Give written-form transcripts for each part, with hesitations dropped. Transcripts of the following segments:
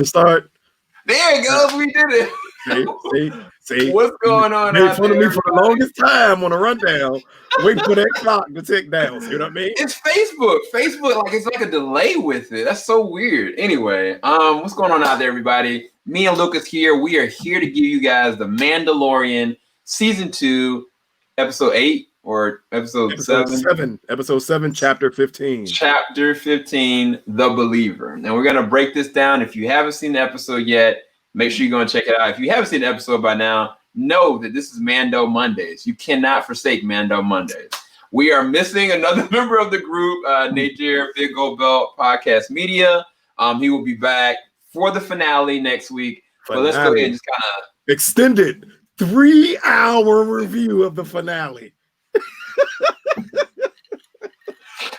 to start? There it goes. We did it. See. What's going on? You made fun of me for the longest time on a rundown, waiting for that clock to tick down. See what I mean? It's Facebook. Facebook, like it's like a delay with it. That's so weird. Anyway, what's going on out there, everybody? Me and Lucas here. We are here to give you guys the Mandalorian season 2, episode 8 or episode 7. Episode 7, chapter 15. Chapter 15, The Believer. And we're gonna break this down. If you haven't seen the episode yet, make sure you go and check it out. If you haven't seen the episode by now, know that this is Mando Mondays. You cannot forsake Mando Mondays. We are missing another member of the group, Nadir, Big Gold Belt Podcast Media. He will be back for the finale next week. But let's go ahead and just kind of extended 3-hour review of the finale.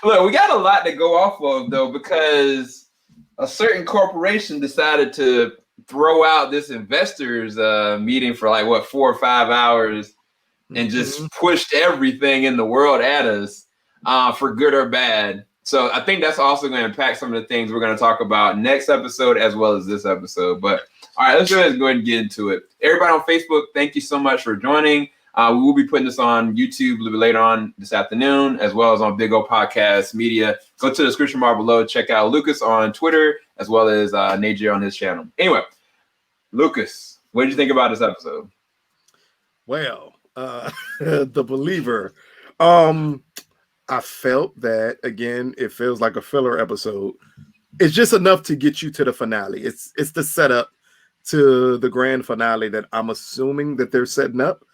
Look, we got a lot to go off of though, because a certain corporation decided to throw out this investors meeting for like 4 or 5 hours and just pushed everything in the world at us for good or bad. So I think that's also going to impact some of the things we're going to talk about next episode as well as this episode. But all right, let's go ahead and get into it. Everybody on Facebook, thank you so much for joining. We will be putting this on YouTube a little bit later on this afternoon, as well as on Big O Podcast Media. Go to the description bar below. Check out Lucas on Twitter, as well as Nadir on his channel. Anyway, Lucas, what did you think about this episode? Well, The Believer. I felt that, again, it feels like a filler episode. It's just enough to get you to the finale. It's the setup to the grand finale that I'm assuming that they're setting up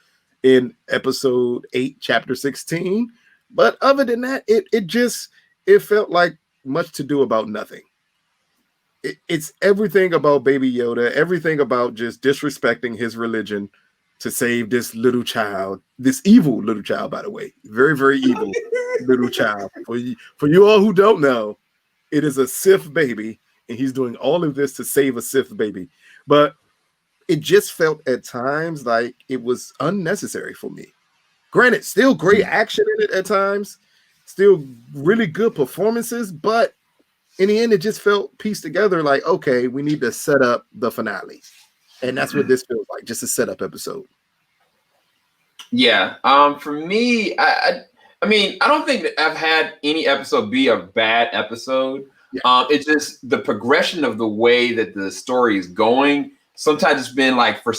in episode 8, chapter 16. But other than that, it felt like much to do about nothing. It's everything about Baby Yoda, everything about just disrespecting his religion to save this little child, this evil little child, by the way, very, very evil little child. For you all who don't know, it is a Sith baby, and he's doing all of this to save a Sith baby. But it just felt at times like it was unnecessary for me. Granted, still great action in it at times, still really good performances, but in the end, it just felt pieced together like, okay, we need to set up the finale. And that's what this feels like, just a setup episode. Yeah. For me, I mean, I don't think that I've had any episode be a bad episode. Yeah. It's just the progression of the way that the story is going. Sometimes it's been like for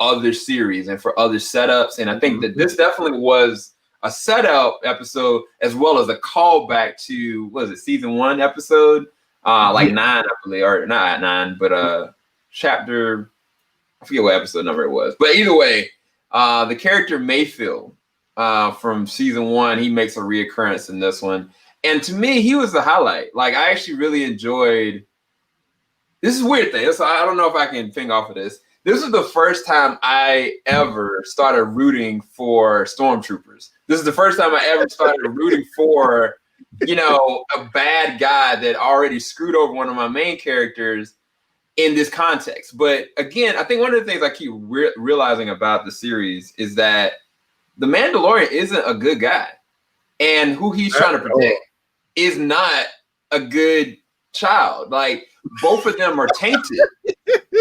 other series and for other setups. And I think that this definitely was a setup episode as well as a callback to, what is it, season 1 episode? Like 9, I believe, or not 9, but chapter, I forget what episode number it was. But either way, the character Mayfield from season 1, he makes a reoccurrence in this one. And to me, he was the highlight. Like, I actually really enjoyed, this is a weird thing. So I don't know if I can think off of this. This is the first time I ever started rooting for stormtroopers. This is the first time I ever started rooting for, a bad guy that already screwed over one of my main characters in this context. But again, I think one of the things I keep realizing about the series is that the Mandalorian isn't a good guy. And who he's trying to protect is not a good child. Like, both of them are tainted.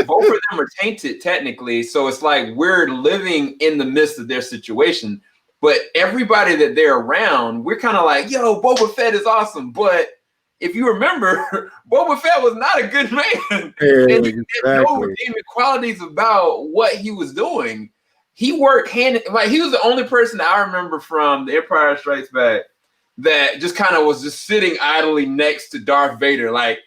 Both of them are tainted technically. So it's like we're living in the midst of their situation. But everybody that they're around, we're kind of like, yo, Boba Fett is awesome. But if you remember, Boba Fett was not a good man. And he had no redeeming qualities about what he was doing. He worked he was the only person that I remember from The Empire Strikes Back that just kind of was just sitting idly next to Darth Vader. Like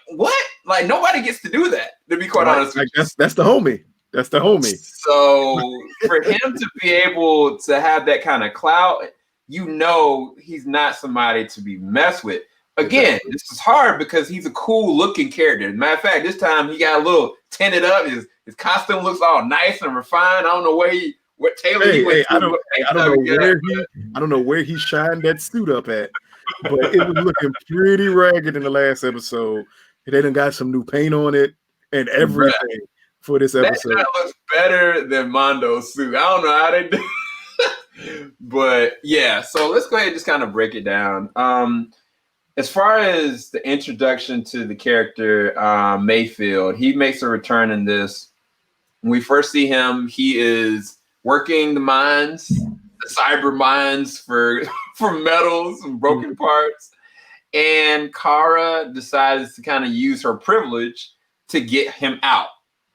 what? Like, nobody gets to do that, to be quite honest with you. That's the homie. That's the homie. So for him to be able to have that kind of clout, he's not somebody to be messed with. Again, This is hard because he's a cool looking character. As a matter of fact, this time he got a little tinted up. His costume looks all nice and refined. I don't know what tailor he went to. I don't know where he shined that suit up at, but it was looking pretty ragged in the last episode. They done got some new paint on it and everything for this episode. That looks better than Mondo's suit. I don't know how they do. But yeah, so let's go ahead and just kind of break it down. as far as the introduction to the character Mayfield, he makes a return in this. When we first see him, he is working the mines, the cyber mines for for metals and broken parts. And Kara decides to kind of use her privilege to get him out.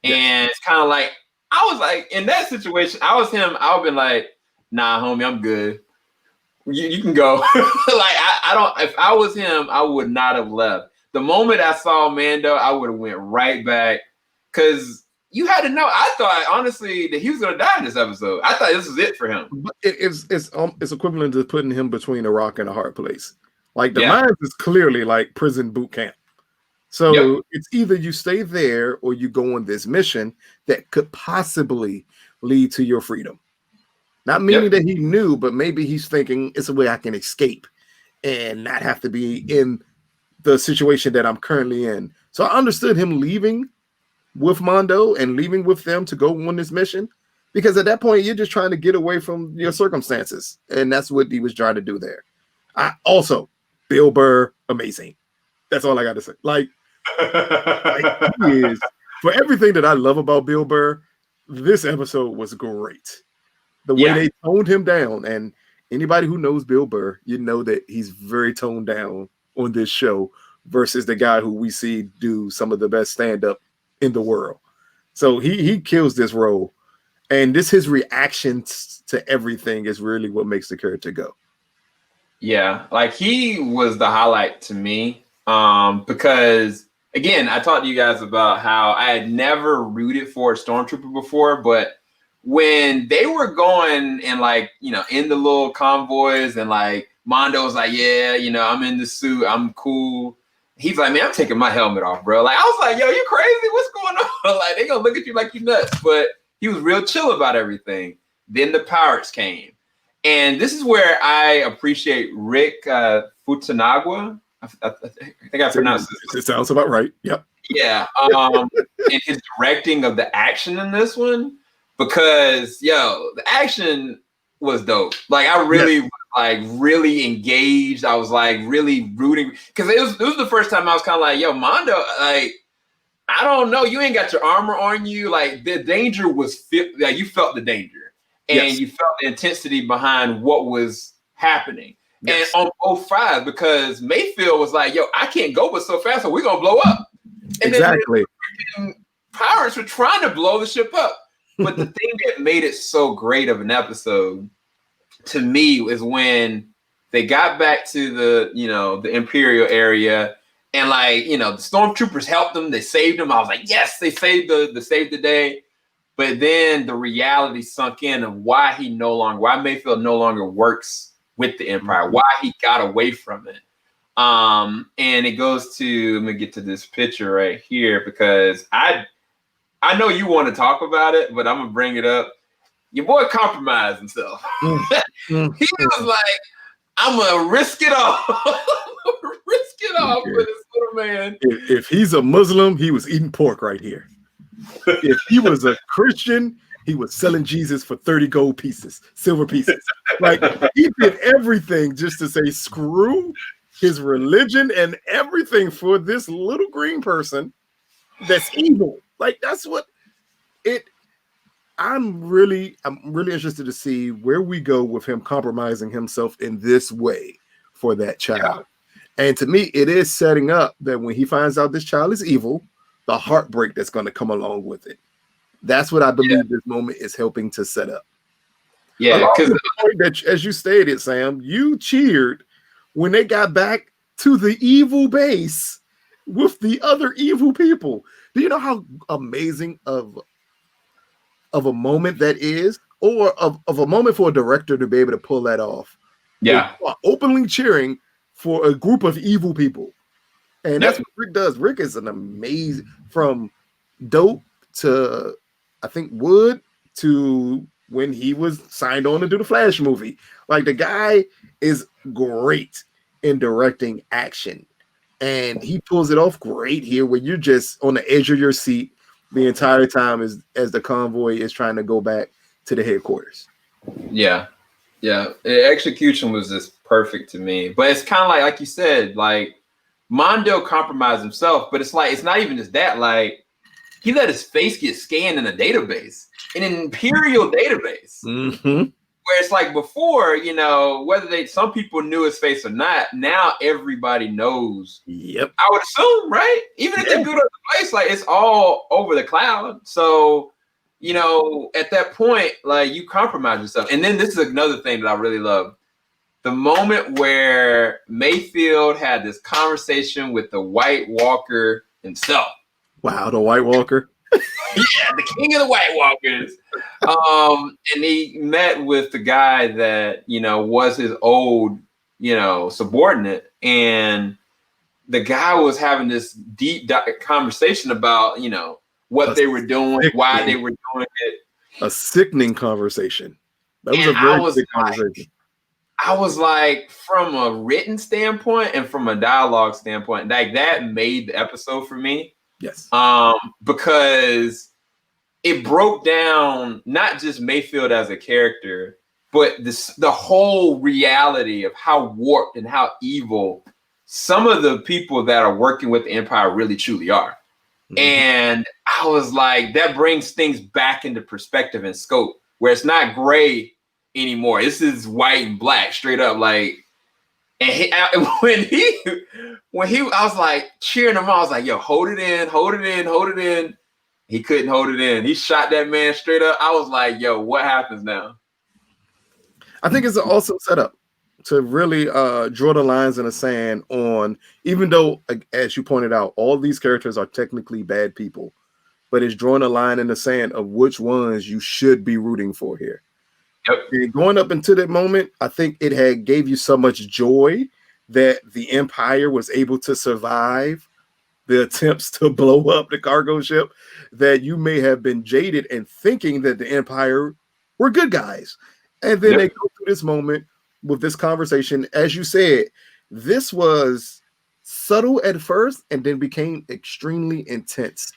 Yes. And it's kind of like, I was like, in that situation, I was him, I would have been like, nah, homie, I'm good. You can go. Like, I don't, if I was him, I would not have left. The moment I saw Mando, I would have went right back. Because you had to know, I thought, honestly, that he was going to die in this episode. I thought this was it for him. It's equivalent to putting him between a rock and a hard place. Like the mines is clearly like prison boot camp. So it's either you stay there or you go on this mission that could possibly lead to your freedom. Not meaning that he knew, but maybe he's thinking it's a way I can escape and not have to be in the situation that I'm currently in. So I understood him leaving with Mando and leaving with them to go on this mission, because at that point you're just trying to get away from your circumstances, and that's what he was trying to do there. I also, Bill Burr, amazing. That's all I got to say. Like he is, for everything that I love about Bill Burr, this episode was great. The way they toned him down, and anybody who knows Bill Burr, you know that he's very toned down on this show versus the guy who we see do some of the best stand-up in the world. So he kills this role, and his reactions to everything is really what makes the character go. Yeah, like he was the highlight to me, because again, I talked to you guys about how I had never rooted for a stormtrooper before, but when they were going and like, you know, in the little convoys and like Mondo was like, yeah, you know, I'm in the suit, I'm cool. He's like, man, I'm taking my helmet off, bro. Like, I was like, yo, you crazy? What's going on? Like, they gonna look at you like you nuts. But he was real chill about everything. Then the pirates came. And this is where I appreciate Rick Futanagua. I think I pronounced it. It sounds about right. Yep. Yeah. And his directing of the action in this one, because yo, the action was dope. Like I really was like really engaged. I was like really rooting, because it was the first time I was kind of like, yo, Mondo, like, I don't know, you ain't got your armor on you. Like the danger was like you felt the danger, and you felt the intensity behind what was happening. Yes. And on both sides, because Mayfield was like, yo, I can't go but so fast, so we're gonna blow up. And exactly. Then pirates were trying to blow the ship up. But the thing that made it so great of an episode to me was when they got back to the, you know, the Imperial area, and like, you know, the stormtroopers helped them, they saved them. I was like, yes, they saved the day. But then the reality sunk in of why Mayfield no longer works with the Empire, why he got away from it. And it goes to, let me get to this picture right here, because I know you want to talk about it, but I'm gonna bring it up. Your boy compromised himself. He was like, I'm gonna risk it all. Risk it all for this little man. If he's a Muslim, he was eating pork right here. If he was a Christian, he was selling Jesus for 30 gold pieces, silver pieces. Like he did everything just to say screw his religion and everything for this little green person that's evil. Like that's what it. I'm really interested to see where we go with him compromising himself in this way for that child. Yeah. And to me, it is setting up that when he finds out this child is evil, the heartbreak that's going to come along with it. That's what I believe this moment is helping to set up. Yeah, because as you stated, Sam, you cheered when they got back to the evil base with the other evil people. Do you know how amazing of a moment that is, or of a moment for a director to be able to pull that off? Yeah, openly cheering for a group of evil people, and that's what Rick does. Rick is an amazing, from Dope to I think Wood to when he was signed on to do the Flash movie. Like the guy is great in directing action. And he pulls it off great here, where you're just on the edge of your seat the entire time as the convoy is trying to go back to the headquarters. Yeah. The execution was just perfect to me. But it's kind of like you said, like Mondo compromised himself, but it's like it's not even just that. Like he let his face get scanned in a database, in an imperial database. Mm-hmm. Where it's like before, you know, whether some people knew his face or not, now everybody knows. Yep. I would assume, right? Even if they build up the place, like it's all over the cloud. So, you know, at that point, like you compromise yourself. And then this is another thing that I really love. The moment where Mayfield had this conversation with the White Walker himself. Wow, the White Walker. Yeah, the king of the White Walkers. And he met with the guy that, you know, was his old, you know, subordinate. And the guy was having this deep conversation about, you know, what they were doing, why they were doing it. A sickening conversation. That was a very sick conversation. I was like, from a written standpoint and from a dialogue standpoint, like that made the episode for me. Yes. Because it broke down not just Mayfield as a character, but the whole reality of how warped and how evil some of the people that are working with the Empire really truly are. Mm-hmm. And I was like, that brings things back into perspective and scope, where it's not gray anymore. This is white and black, straight up. Like, and when he, I was like cheering him on. I was like, yo, hold it in, hold it in, hold it in. He couldn't hold it in. He shot that man straight up. I was like, yo, what happens now? I think it's also set up to really draw the lines in the sand on, even though, as you pointed out, all these characters are technically bad people, but it's drawing a line in the sand of which ones you should be rooting for here. Yep. Going up into that moment, I think it had gave you so much joy that the Empire was able to survive the attempts to blow up the cargo ship, that you may have been jaded and thinking that the Empire were good guys. And then they go through this moment with this conversation. As you said, this was subtle at first and then became extremely intense.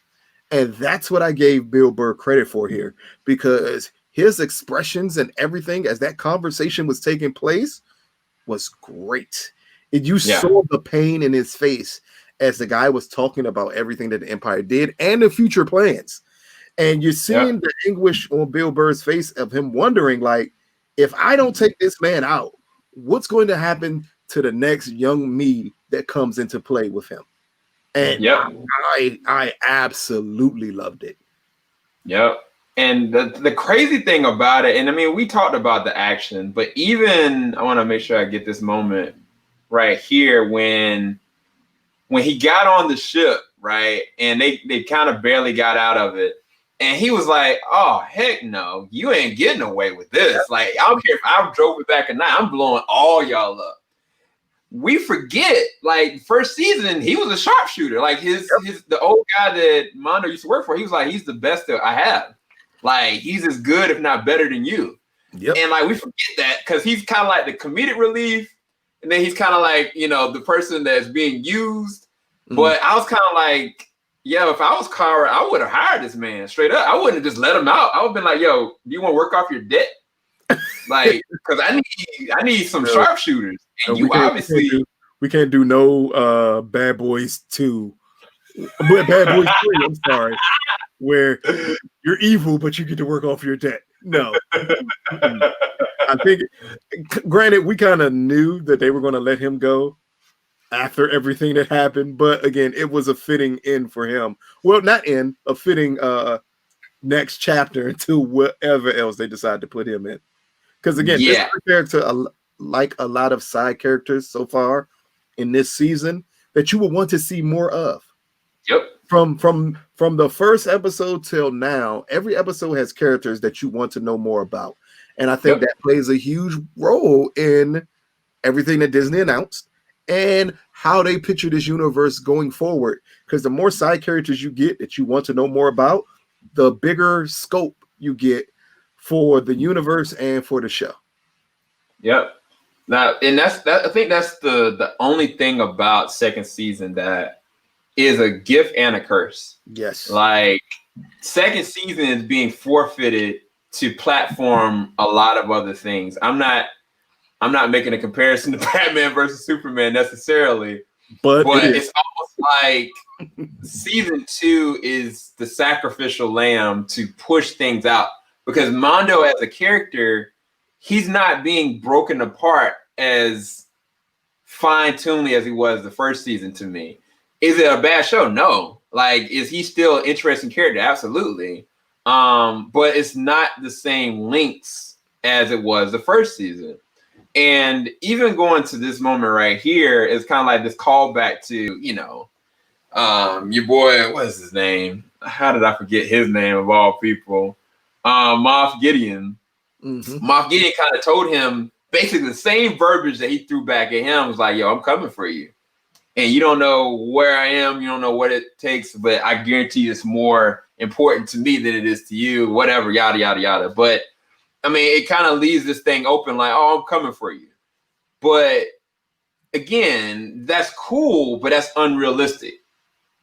And that's what I gave Bill Burr credit for here, because his expressions and everything as that conversation was taking place was great. You saw the pain in his face as the guy was talking about everything that the Empire did and the future plans. And you're seeing the anguish on Bill Burr's face of him wondering, like, if I don't take this man out, what's going to happen to the next young me that comes into play with him? And I absolutely loved it. Yep. And the crazy thing about it, and I mean, we talked about the action, but even I want to make sure I get this moment right here when he got on the ship, right, and they kind of barely got out of it, and he was like, "Oh heck no, you ain't getting away with this! Like, I don't care if I drove it back at night, I'm blowing all y'all up." We forget, like, first season, he was a sharpshooter. Like the old guy that Mondo used to work for, he was like, he's the best that I have. Like, he's as good, if not better than you. Yep. And like, we forget that because he's kind of like the comedic relief. And then he's kind of like, you know, the person that's being used. Mm-hmm. But I was kind of like, yo, if I was Kara, I would have hired this man straight up. I wouldn't have just let him out. I would have been like, yo, do you want to work off your debt? Like, because I need some sharpshooters. And you obviously we can't do no Bad Boys 2. But Bad Boys 3, I'm sorry. Where you're evil, but you get to work off your debt. No. I think, granted, we kind of knew that they were going to let him go after everything that happened. But again, it was a fitting end for him. Well, not end, a fitting next chapter into whatever else they decide to put him in. Because again, this is a character, like a lot of side characters so far in this season, that you will want to see more of. Yep. From the first episode till now, every episode has characters that you want to know more about. And I think that plays a huge role in everything that Disney announced and how they picture this universe going forward. Because the more side characters you get that you want to know more about, the bigger scope you get for the universe and for the show. Yep. Now, and I think that's the only thing about second season that is a gift and a curse. Yes. Like, second season is being forfeited to platform a lot of other things. I'm not I'm not making a comparison to Batman versus Superman necessarily, but it's almost like season 2 is the sacrificial lamb to push things out, because Mondo as a character, he's not being broken apart as fine-tunedly as he was the first season to me. Is it a bad show? No. Like, is he still an interesting character? Absolutely. But it's not the same links as it was the first season. And even going to this moment right here is kind of like this callback to, your boy, what is his name? How did I forget his name of all people? Moff Gideon. Mm-hmm. Moff Gideon kind of told him basically the same verbiage that he threw back at him. Was like, yo, I'm coming for you. And you don't know where I am. You don't know what it takes, but I guarantee it's more important to me than it is to you, whatever, yada, yada, yada. But I mean, it kind of leaves this thing open like, oh, I'm coming for you. But again, that's cool, but that's unrealistic.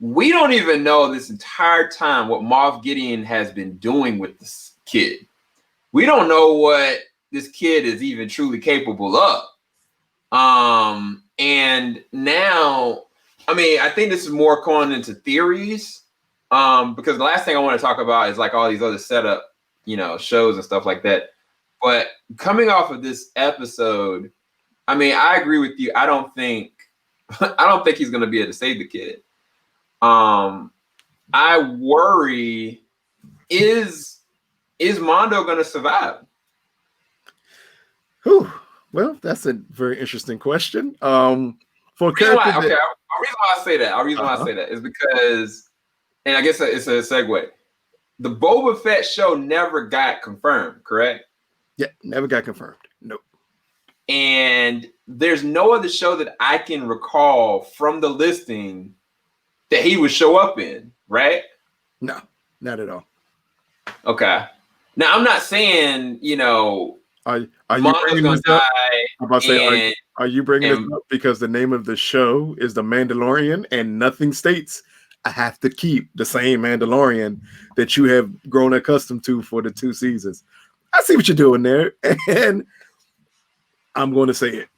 We don't even know this entire time what Moff Gideon has been doing with this kid. We don't know what this kid is even truly capable of. And now, I mean, I think this is more going into theories, because the last thing I want to talk about is like all these other setup, shows and stuff like that. But coming off of this episode, I mean, I agree with you. I don't think he's going to be able to save the kid. I worry, is Mondo going to survive? Whew. Well, that's a very interesting question. The reason why I say that is because, and I guess it's a segue. The Boba Fett show never got confirmed, correct? Yeah, never got confirmed. Nope. And there's no other show that I can recall from the listing that he would show up in, right? No, not at all. Okay. Now, I'm not saying, Are you bringing this up? I'm about to say, are you bringing this up because the name of the show is The Mandalorian and nothing states I have to keep the same Mandalorian that you have grown accustomed to for the 2 seasons? I see what you're doing there, and I'm going to say it.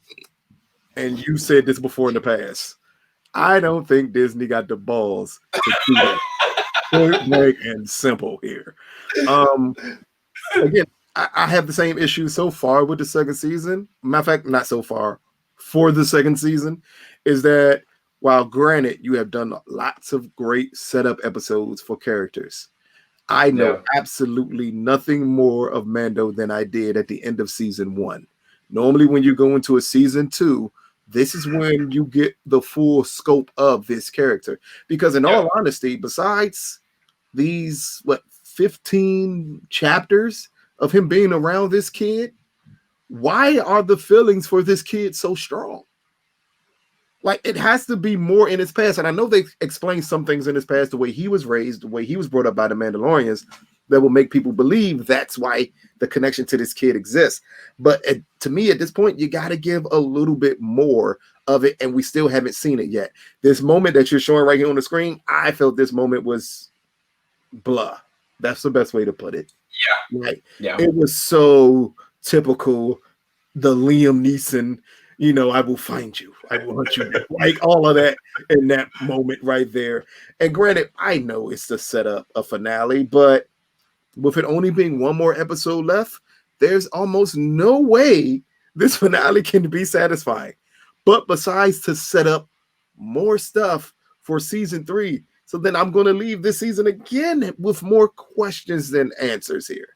And you said this before in the past. I don't think Disney got the balls to do that. Point blank and simple here. Again, I have the same issue so far with the second season. Matter of fact, not so far. For the second season, is that while granted you have done lots of great setup episodes for characters, I know absolutely nothing more of Mando than I did at the end of season 1. Normally, when you go into a season 2, this is when you get the full scope of this character. Because in all honesty, besides these 15 chapters of him being around this kid, why are the feelings for this kid so strong? Like, it has to be more in his past. And I know they explained some things in his past, the way he was raised, the way he was brought up by the Mandalorians, that will make people believe that's why the connection to this kid exists. But to me, at this point, you got to give a little bit more of it. And we still haven't seen it yet. This moment that you're showing right here on the screen, I felt this moment was blah. That's the best way to put it. It was so typical, the Liam Neeson, I will find you, I will hunt you, like all of that in that moment right there. And granted, I know it's to set up a finale, but with it only being one more episode left, there's almost no way this finale can be satisfying. But besides to set up more stuff for season 3, so then I'm going to leave this season again with more questions than answers here.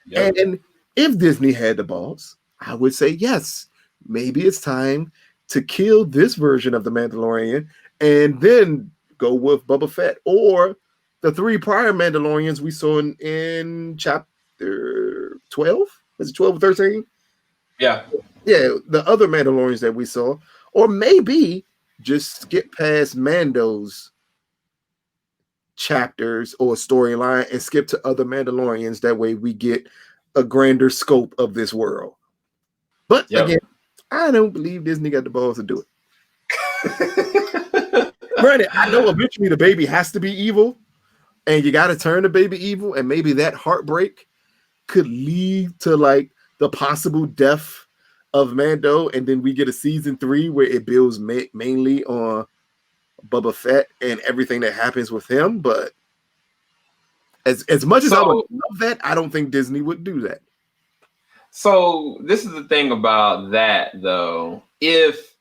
Yep. And if Disney had the balls, I would say yes. Maybe it's time to kill this version of the Mandalorian and then go with Boba Fett or the 3 prior Mandalorians we saw in chapter 12. Was it 12 or 13? Yeah, the other Mandalorians that we saw. Or maybe just skip past Mando's chapters or storyline and skip to other Mandalorians. That way we get a grander scope of this world. But again, I don't believe Disney got the balls to do it. Granted, I know eventually the baby has to be evil, and you got to turn the baby evil, and maybe that heartbreak could lead to like the possible death of Mando, and then we get a season 3 where it builds mainly on Boba Fett and everything that happens with him. But as much as I would love that, I don't think Disney would do that. So this is the thing about that, though. If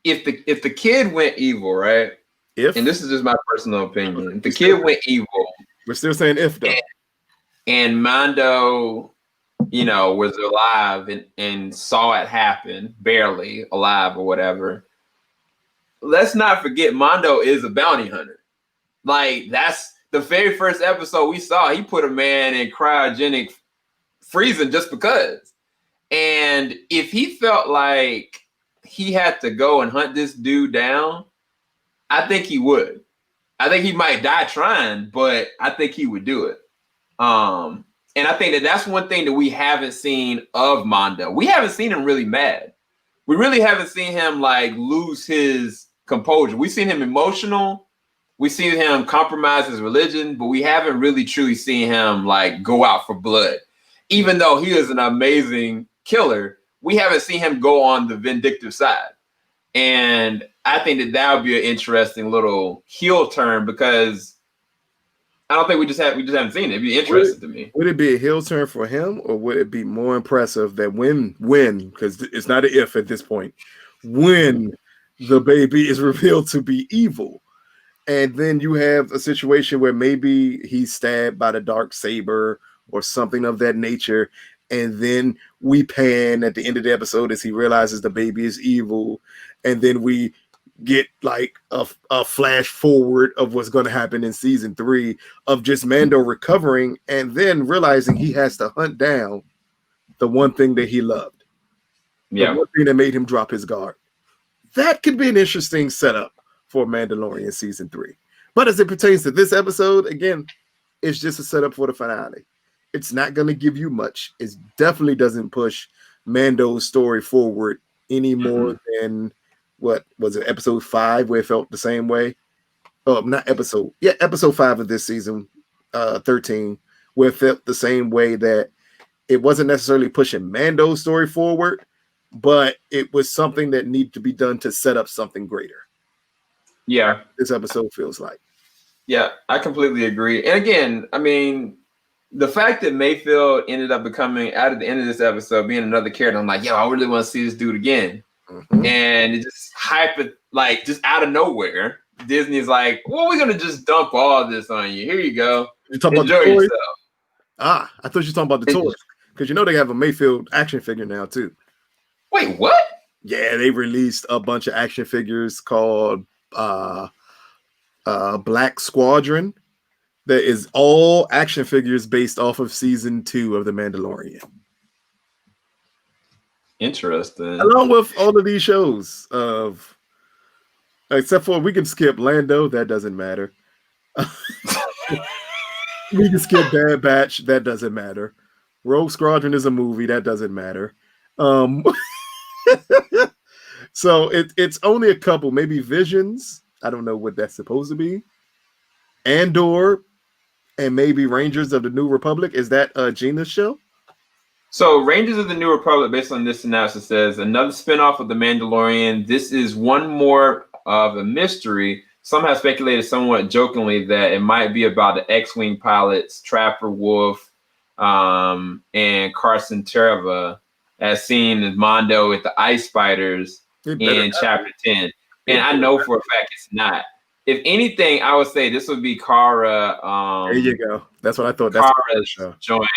the kid went evil, right? And this is just my personal opinion. If the kid went evil. We're still saying if, though. And Mando, was alive and saw it happen, barely alive or whatever. Let's not forget Mando is a bounty hunter. Like, that's the very first episode we saw. He put a man in cryogenic freezing just because. And if he felt like he had to go and hunt this dude down, I think he would. I think he might die trying, but I think he would do it. And I think that's one thing that we haven't seen of Mando. We haven't seen him really mad. We really haven't seen him like lose his composure. We've seen him emotional. We've seen him compromise his religion, but we haven't really truly seen him like go out for blood. Even though he is an amazing killer, we haven't seen him go on the vindictive side. And I think that would be an interesting little heel turn, because I don't think we just haven't seen it. It'd be interesting to me. Would it be a heel turn for him, or would it be more impressive that when because it's not an if at this point, when the baby is revealed to be evil, and then you have a situation where maybe he's stabbed by the dark saber or something of that nature, and then we pan at the end of the episode as he realizes the baby is evil, and then we get like a flash forward of what's going to happen in season 3 of just Mando recovering and then realizing he has to hunt down the one thing that he loved. Yeah. The one thing that made him drop his guard. That could be an interesting setup for Mandalorian season 3. But as it pertains to this episode, again, it's just a setup for the finale. It's not going to give you much. It definitely doesn't push Mando's story forward any more than what was it, episode 5, where it felt the same way. Oh, not episode. Yeah, episode 5 of this season, 13, where it felt the same way, that it wasn't necessarily pushing Mando's story forward, but it was something that needed to be done to set up something greater. Yeah. This episode feels like. Yeah, I completely agree. And again, I mean, the fact that Mayfield ended up becoming, out of the end of this episode, being another character, I'm like, yo, I really want to see this dude again. And it just like just out of nowhere, Disney is like, well, we're gonna just dump all this on you. Here you go. You talking Enjoy about the toys? yourself. I thought you were talking about the toys, because they have a Mayfield action figure now too. Wait, what? Yeah, they released a bunch of action figures called Black Squadron. That is all action figures based off of season 2 of The Mandalorian. Interesting. Along with all of these shows, except for we can skip Lando, that doesn't matter. We can skip Bad Batch, that doesn't matter. Rogue Squadron is a movie, that doesn't matter. So it's only a couple, maybe Visions. I don't know what that's supposed to be. Andor, and maybe Rangers of the New Republic. Is that Gina's show? So Rangers of the New Republic, based on this synopsis, says another spinoff of The Mandalorian. This is one more of a mystery. Some have speculated somewhat jokingly that it might be about the X-Wing pilots, Trapper Wolf, and Carson Tereva, as seen as Mando with the Ice Spiders in Chapter 10. And I know for a fact it's not. If anything, I would say this would be Cara. There you go. That's what I thought. That's Cara's joint.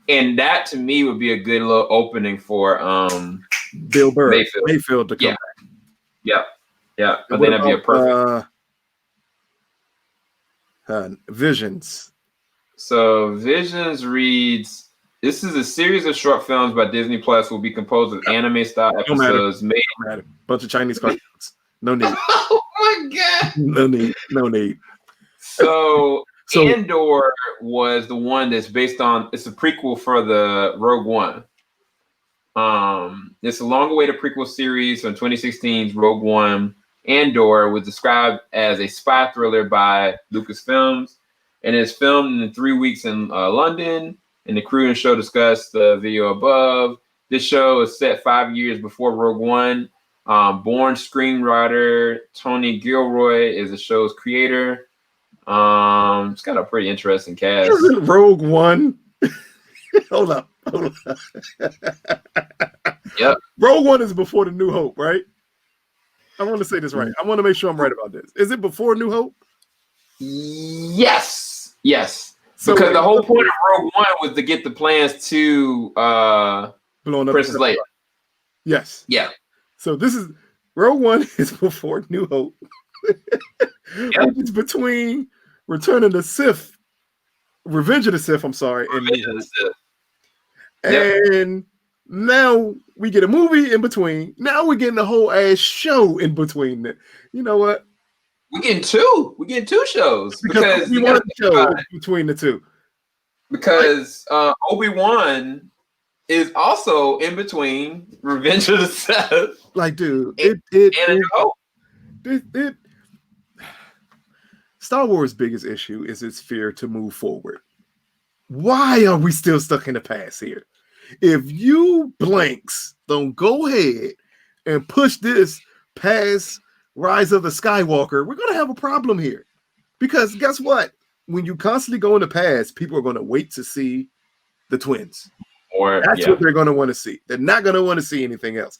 And that to me would be a good little opening for Bill Burr, Mayfield to come back. Yeah. But then that'd be a perfect Visions. So Visions reads, this is a series of short films by Disney Plus, will be composed of anime style episodes made. Bunch of Chinese cartoons. No need. Oh my god. No need. So Andor was the one that's based on, it's a prequel for the Rogue One. It's a long-awaited prequel series from 2016's Rogue One. Andor was described as a spy thriller by Lucasfilms, and it's filmed in 3 weeks in London. And the crew and show discussed the video above. This show is set 5 years before Rogue One. Born screenwriter Tony Gilroy is the show's creator. It's got a pretty interesting cast. Isn't Rogue One? Hold up. Yep. Rogue One is before the New Hope, right? I want to say this right. I want to make sure I'm right about this. Is it before New Hope? Yes. So because the whole point of Rogue One was to get the plans to blowing up Princess Leia. Yes. Yeah. So this is Rogue One is before New Hope. Yep. Which is between Return of the Sith, Revenge of the Sith, I'm sorry, and New Hope. And now we get a movie in between. Now we're getting a whole ass show in between. You know what? We're getting two. We're getting two shows because we want a show between the two. Because Obi-Wan is also in between Revenge of the Sith. Like, dude, Star Wars' biggest issue is its fear to move forward. Why are we still stuck in the past here? If you blanks don't go ahead and push this past Rise of the Skywalker, we're going to have a problem here. Because guess what? When you constantly go in the past, people are going to wait to see the twins. That's what they're going to want to see. They're not going to want to see anything else.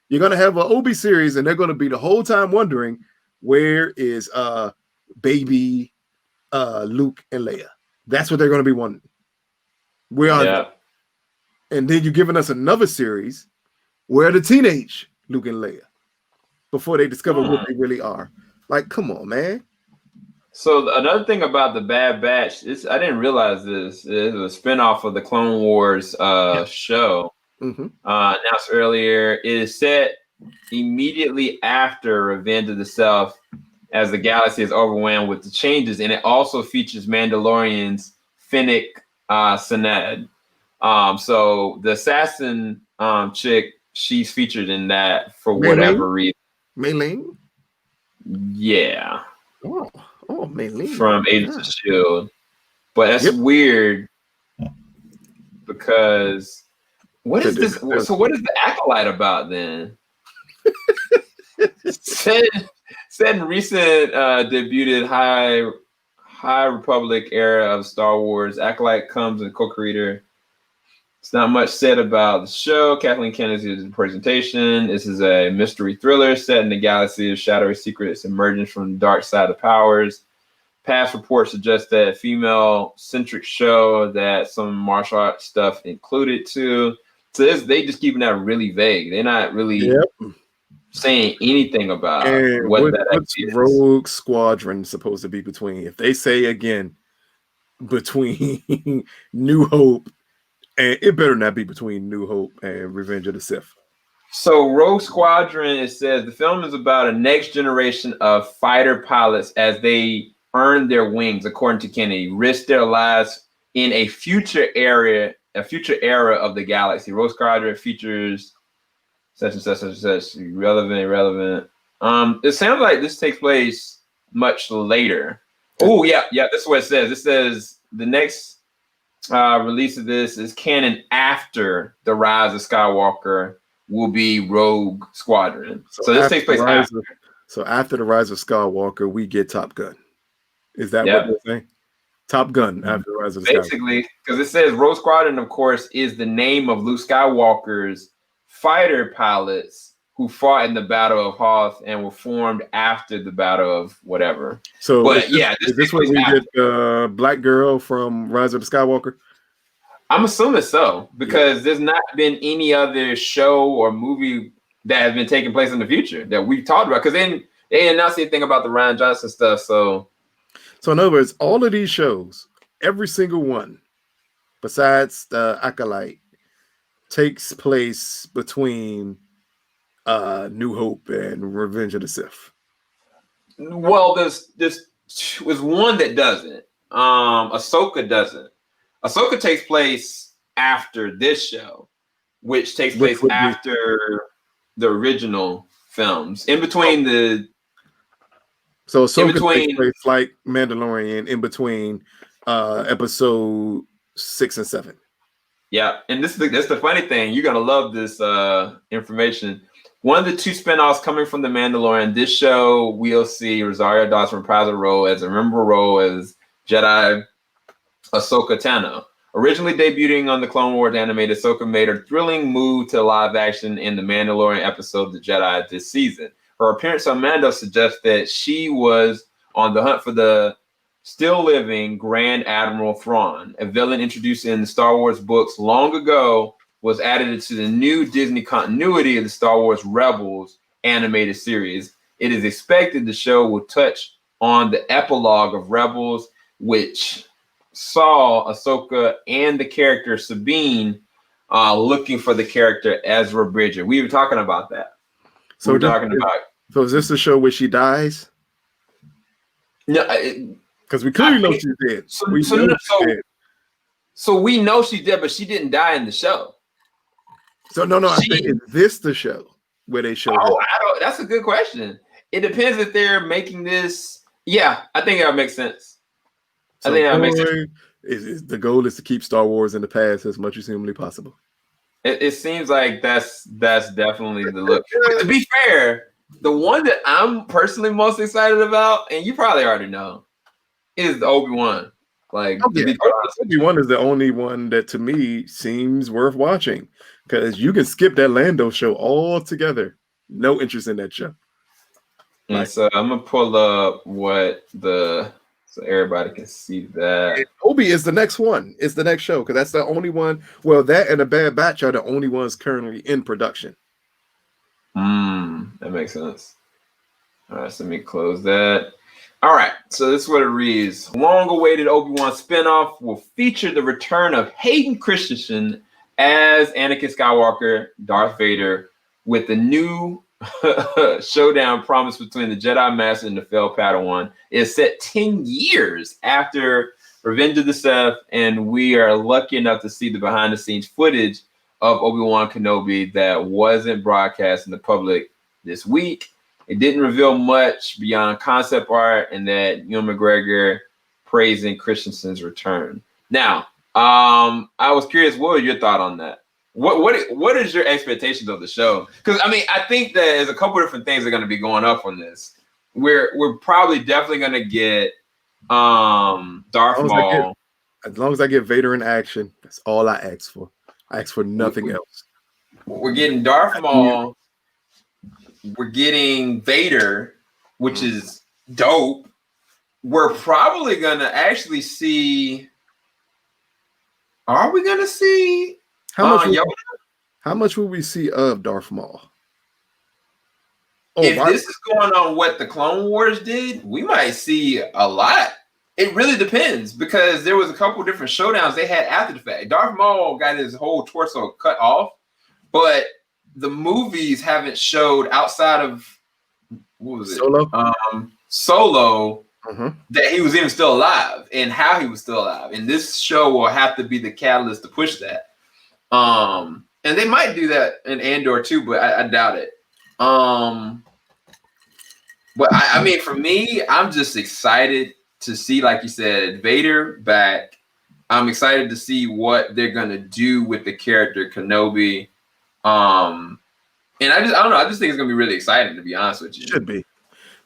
You're going to have an Obi series, and they're going to be the whole time wondering, where is baby Luke and Leia? That's what they're going to be wondering. Where are they? And then you're giving us another series where the teenage Luke and Leia before they discover what they really are. Like, come on, man. So another thing about the Bad Batch is I didn't realize this. It was a spinoff of the Clone Wars show. Announced earlier. It is set immediately after Revenge of the Sith, as the galaxy is overwhelmed with the changes, and it also features Mandalorian's Fennec Sened. So the assassin chick, she's featured in that for whatever reason. Mei-Ling? Yeah. Oh, Mei-Ling. From Agents of S.H.I.E.L.D. But that's weird because what is this? So what is the Acolyte about then? Said in recent debuted High Republic era of Star Wars, Acolyte comes in co-creator. It's not much said about the show. Kathleen Kennedy's presentation. This is a mystery thriller set in the galaxy of shadowy secrets emerging from the dark side of powers. Past reports suggest that a female-centric show that some martial arts stuff included too. So they just keeping that really vague. They're not really saying anything about what's Rogue Squadron supposed to be between. If they say again between New Hope, and it better not be between New Hope and Revenge of the Sith. So Rogue Squadron, it says the film is about a next generation of fighter pilots as they earn their wings, according to Kennedy, risk their lives in a future era of the galaxy. Rogue Squadron features such and such and such, irrelevant. It sounds like this takes place much later. Oh, yeah, this is what it says. It says the next release of this is canon after the Rise of Skywalker will be Rogue Squadron. So this takes place after. So after the Rise of Skywalker, we get Top Gun. Is that what they're saying? Top Gun after the Rise of Skywalker. Basically, because it says Rogue Squadron, of course, is the name of Luke Skywalker's fighter pilots who fought in the Battle of Hoth and were formed after the Battle of whatever. So, but is this where we get Black Girl from Rise of the Skywalker? I'm assuming so, because there's not been any other show or movie that has been taking place in the future that we've talked about. Because then they announced anything about the Rian Johnson stuff. So in other words, all of these shows, every single one, besides the Acolyte, takes place between New Hope and Revenge of the Sith. Well, this was one that doesn't. Ahsoka doesn't. Ahsoka takes place after this show, which takes place after the original films. In between the So Ahsoka takes place like Mandalorian in between episode 6 and 7. Yeah, and this the funny thing. You're gonna love this information. One of the two spinoffs coming from the Mandalorian. This show we'll see Rosario Dawson reprise a role as a memorable role as Jedi Ahsoka Tano. Originally debuting on the Clone Wars animated, Ahsoka made her thrilling move to live action in the Mandalorian episode The Jedi this season. Her appearance on Mando suggests that she was on the hunt for the still living Grand Admiral Thrawn, a villain introduced in the Star Wars books long ago, was added to the new Disney continuity of the Star Wars Rebels animated series. It is expected the show will touch on the epilogue of Rebels, which saw Ahsoka and the character Sabine looking for the character Ezra Bridger. We were talking about that. So we were talking about. So is this the show where she dies? No, because we clearly know she's dead. So we know she's dead, but she didn't die in the show. So no, I think is this the show where they show? Oh, that's a good question. It depends if they're making this. Yeah, I think that makes sense. So I think that makes sense. The goal is to keep Star Wars in the past as much as humanly possible. It seems like that's definitely the look. But to be fair, the one that I'm personally most excited about, and you probably already know, is the Obi-Wan. Like Obi-Wan is the only one that to me seems worth watching because you can skip that Lando show altogether. No interest in that show. And so I'm gonna pull up so everybody can see that. Obi is the next one. It's the next show because that's the only one. Well, that and The Bad Batch are the only ones currently in production. That makes sense. All right, so let me close that. All right, so this is what it reads. Long-awaited Obi-Wan spinoff will feature the return of Hayden Christensen as Anakin Skywalker, Darth Vader, with the new showdown promised between the Jedi Master and the failed Padawan. It's set 10 years after Revenge of the Sith, and we are lucky enough to see the behind-the-scenes footage of Obi-Wan Kenobi that wasn't broadcast in the public this week. It didn't reveal much beyond concept art and that Ewan McGregor praising Christensen's return. Now, I was curious, what was your thought on that? What is your expectations of the show? Because I mean, I think that there's a couple different things that are going to be going up on this. We're probably definitely going to get Darth Maul. As long as I get Vader in action, that's all I ask for. I ask for nothing else. We're getting Darth Maul. We're getting Vader, which is dope. We're probably going to actually see. Are we going to see? How much will we see of Darth Maul? If this is going on what the Clone Wars did, we might see a lot. It really depends because there was a couple different showdowns they had after the fact. Darth Maul got his whole torso cut off, but the movies haven't showed outside of what was it? Solo that he was even still alive and how he was still alive. And this show will have to be the catalyst to push that. And they might do that in Andor too, but I doubt it. But I mean, for me, I'm just excited to see, like you said, Vader back. I'm excited to see what they're gonna do with the character Kenobi. And I don't know. I just think it's gonna be really exciting, to be honest with you. Should be.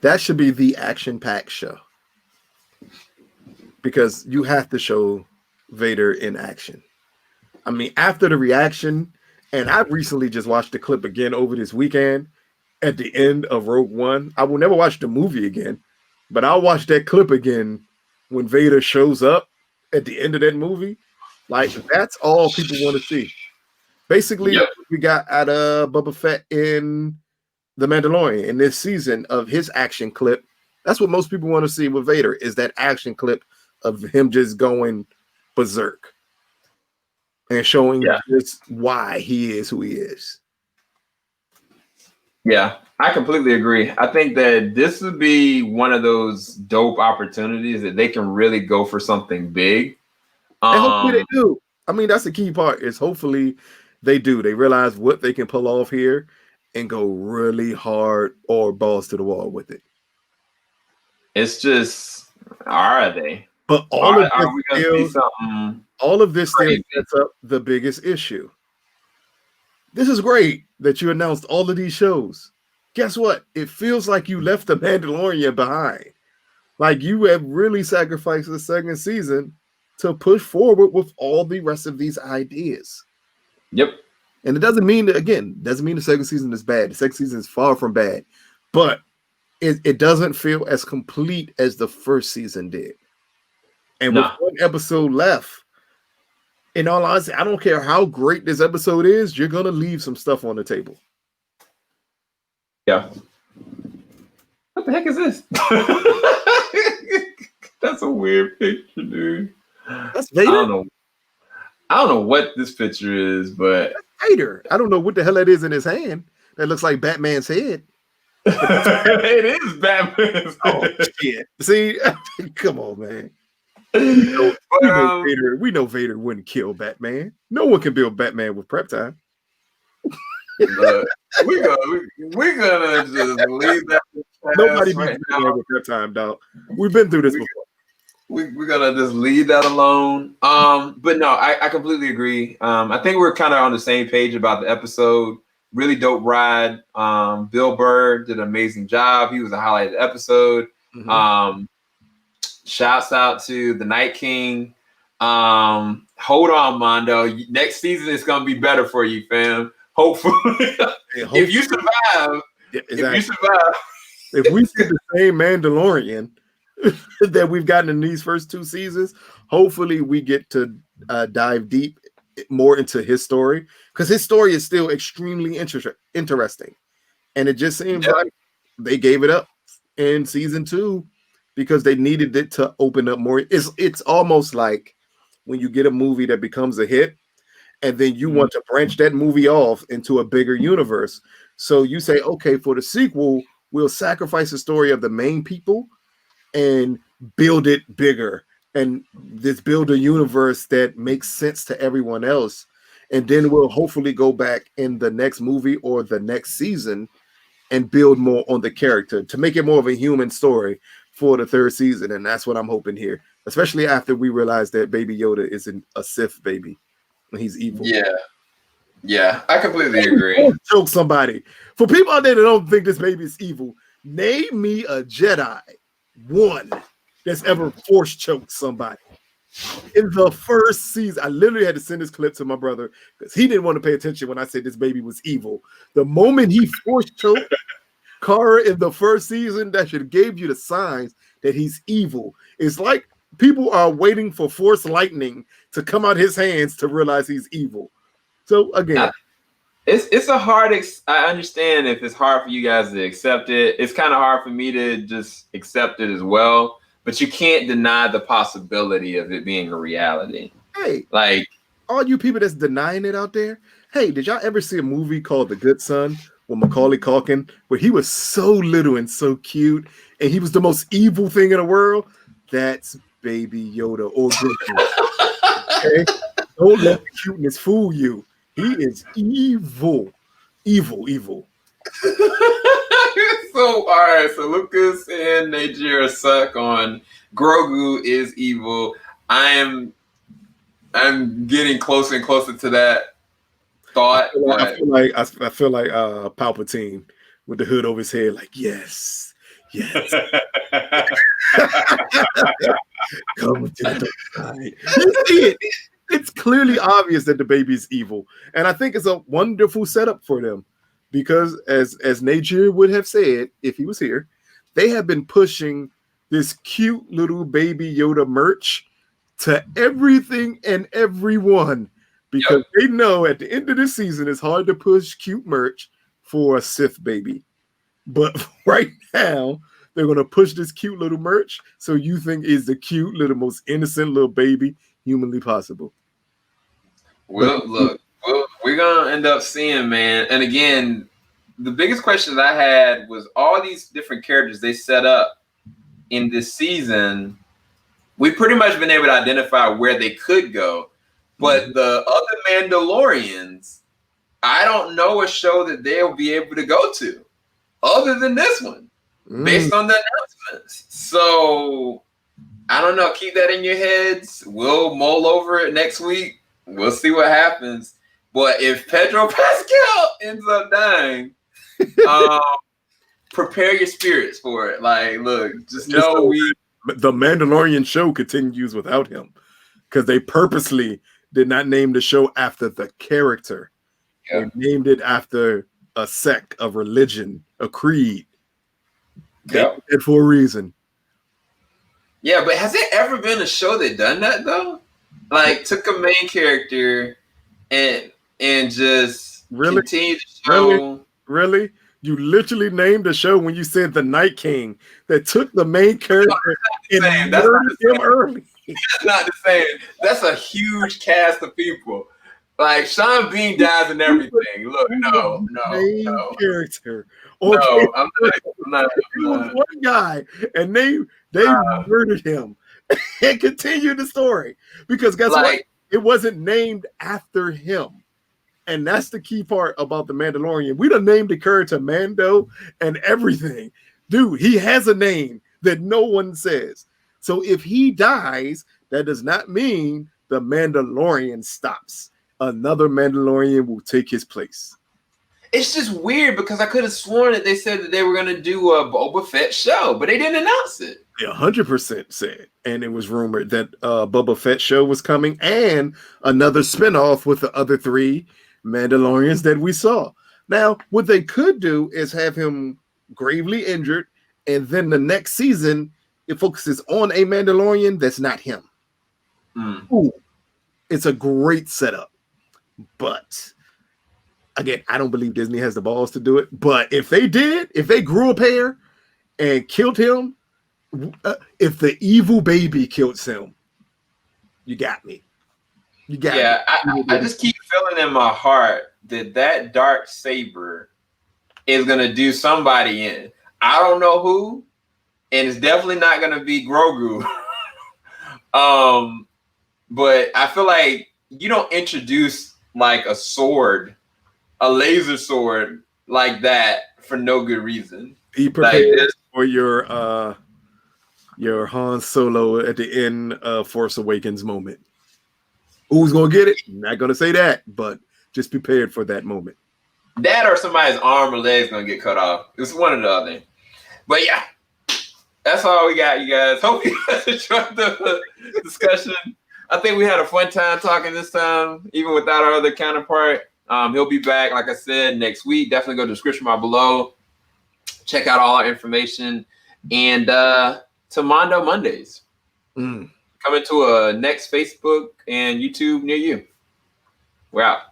That should be the action-packed show because you have to show Vader in action. I mean, after the reaction, and I recently just watched the clip again over this weekend at the end of Rogue One. I will never watch the movie again, but I'll watch that clip again when Vader shows up at the end of that movie. Like, that's all people want to see. Basically, we got out of Boba Fett in The Mandalorian in this season of his action clip. That's what most people want to see with Vader is that action clip of him just going berserk and showing just why he is who he is. Yeah, I completely agree. I think that this would be one of those dope opportunities that they can really go for something big. And hopefully they do. I mean, that's the key part is hopefully they do. They realize what they can pull off here and go really hard or balls to the wall with it. It's just, are they? But all of Are we gonna see something? this still sets up the biggest issue. This is great that you announced all of these shows. Guess what? It feels like you left the Mandalorian behind. Like you have really sacrificed the second season to push forward with all the rest of these ideas. Yep. And it doesn't mean the second season is bad. The second season is far from bad, but it doesn't feel as complete as the first season did. And with one episode left, in all honesty, I don't care how great this episode is, you're gonna leave some stuff on the table. Yeah. What the heck is this? That's a weird picture, dude. That's Vader. I don't know what this picture is, but that's Vader. I don't know what the hell that is in his hand. That looks like Batman's head. It is Batman's head. Oh shit! See, come on, man. We know Vader wouldn't kill Batman. No one can build Batman with prep time. We're gonna just leave that. Nobody beats Batman with prep time, dog. We've been through this before. We're gonna just leave that alone. But no, I completely agree. I think we're kind of on the same page about the episode. Really dope ride. Bill Burr did an amazing job. He was a highlight of the episode. Mm-hmm. Shouts out to the Night King. Hold on, Mondo. Next season is gonna be better for you, fam. Hopefully. If you survive, if we see the same Mandalorian that we've gotten in these first two seasons, hopefully we get to dive deep more into his story, because his story is still extremely interesting, and it just seems like they gave it up in season 2 because they needed it to open up more. It's almost like when you get a movie that becomes a hit and then you want to branch that movie off into a bigger universe. So you say, okay, for the sequel, we'll sacrifice the story of the main people and build it bigger, and this build a universe that makes sense to everyone else. And then we'll hopefully go back in the next movie or the next season and build more on the character to make it more of a human story for the third season. And that's what I'm hoping here, especially after we realize that Baby Yoda isn't a Sith baby and he's evil. Yeah, I completely agree. Choke somebody. For people out there that don't think this baby is evil, name me a Jedi, one, that's ever force choked somebody. In the first season, I literally had to send this clip to my brother because he didn't want to pay attention when I said this baby was evil. The moment he force choked Cara in the first season, that should have gave you the signs that he's evil. It's like people are waiting for Force lightning to come out his hands to realize he's evil. So again, it's a hard. I understand if it's hard for you guys to accept it. It's kind of hard for me to just accept it as well. But you can't deny the possibility of it being a reality. Hey, like all you people that's denying it out there. Hey, did y'all ever see a movie called The Good Son with Macaulay Culkin, where he was so little and so cute, and he was the most evil thing in the world? That's Baby Yoda or Grogu. Okay, don't let the cuteness fool you. He is evil. So, all right. So Lucas and Nigeria suck on Grogu is evil. I'm getting closer and closer to that thought. I feel like Palpatine with the hood over his head, like yes. Come to the side. It's clearly obvious that the baby is evil, and I think it's a wonderful setup for them. Because as Nature would have said if he was here, they have been pushing this cute little Baby Yoda merch to everything and everyone, because they know at the end of this season it's hard to push cute merch for a Sith baby. But right now they're going to push this cute little merch so you think is the cute little, most innocent little baby humanly possible. Well, look. Well, we're gonna end up seeing, man. And again, the biggest question that I had was all these different characters they set up in this season. We've pretty much been able to identify where they could go, but the other Mandalorians, I don't know a show that they'll be able to go to other than this one, based on the announcements. So I don't know. Keep that in your heads. We'll mull over it next week. We'll see what happens. But if Pedro Pascal ends up dying, prepare your spirits for it. Like, look, just know so the Mandalorian show continues without him because they purposely did not name the show after the character. Yeah. They named it after a sect, a religion, a creed. They did it for a reason. Yeah, but has it ever been a show that done that though? Like took a main character and just continued the show. Really? You literally named the show when you said the Night King that took the main character and murdered him early. That's not the same. That's a huge cast of people. Like Sean Bean dies and everything. Look, no. Character. Okay. No, I'm not. He was one guy, and they murdered him and continued the story because guess what? It wasn't named after him. And that's the key part about the Mandalorian. We done named the character Mando and everything. Dude, he has a name that no one says. So if he dies, that does not mean the Mandalorian stops. Another Mandalorian will take his place. It's just weird because I could have sworn that they said that they were going to do a Boba Fett show, but they didn't announce it. They 100% said. And it was rumored that Boba Fett show was coming and another spinoff with the other 3 Mandalorians that we saw. Now, what they could do is have him gravely injured, and then the next season it focuses on a Mandalorian that's not him. Ooh, it's a great setup. But again, I don't believe Disney has the balls to do it. But if they did, if they grew a pair and killed him, if the evil baby killed him, you got me. Yeah, I just keep feeling in my heart that dark saber is gonna do somebody in. I don't know who, and it's definitely not gonna be Grogu. But I feel like you don't introduce like a sword, a laser sword like that for no good reason. Be prepared for your Han Solo at the end of Force Awakens moment. Who's gonna get it? I'm not gonna say that, but just prepared for that moment. That or somebody's arm or leg's gonna get cut off. It's one or the other. But yeah, that's all we got, you guys. Hope you guys enjoyed the discussion. I think we had a fun time talking this time, even without our other counterpart. He'll be back, like I said, next week. Definitely go to the description bar below. Check out all our information. And to Mondo Mondays. Coming to a next Facebook and YouTube near you. We're out.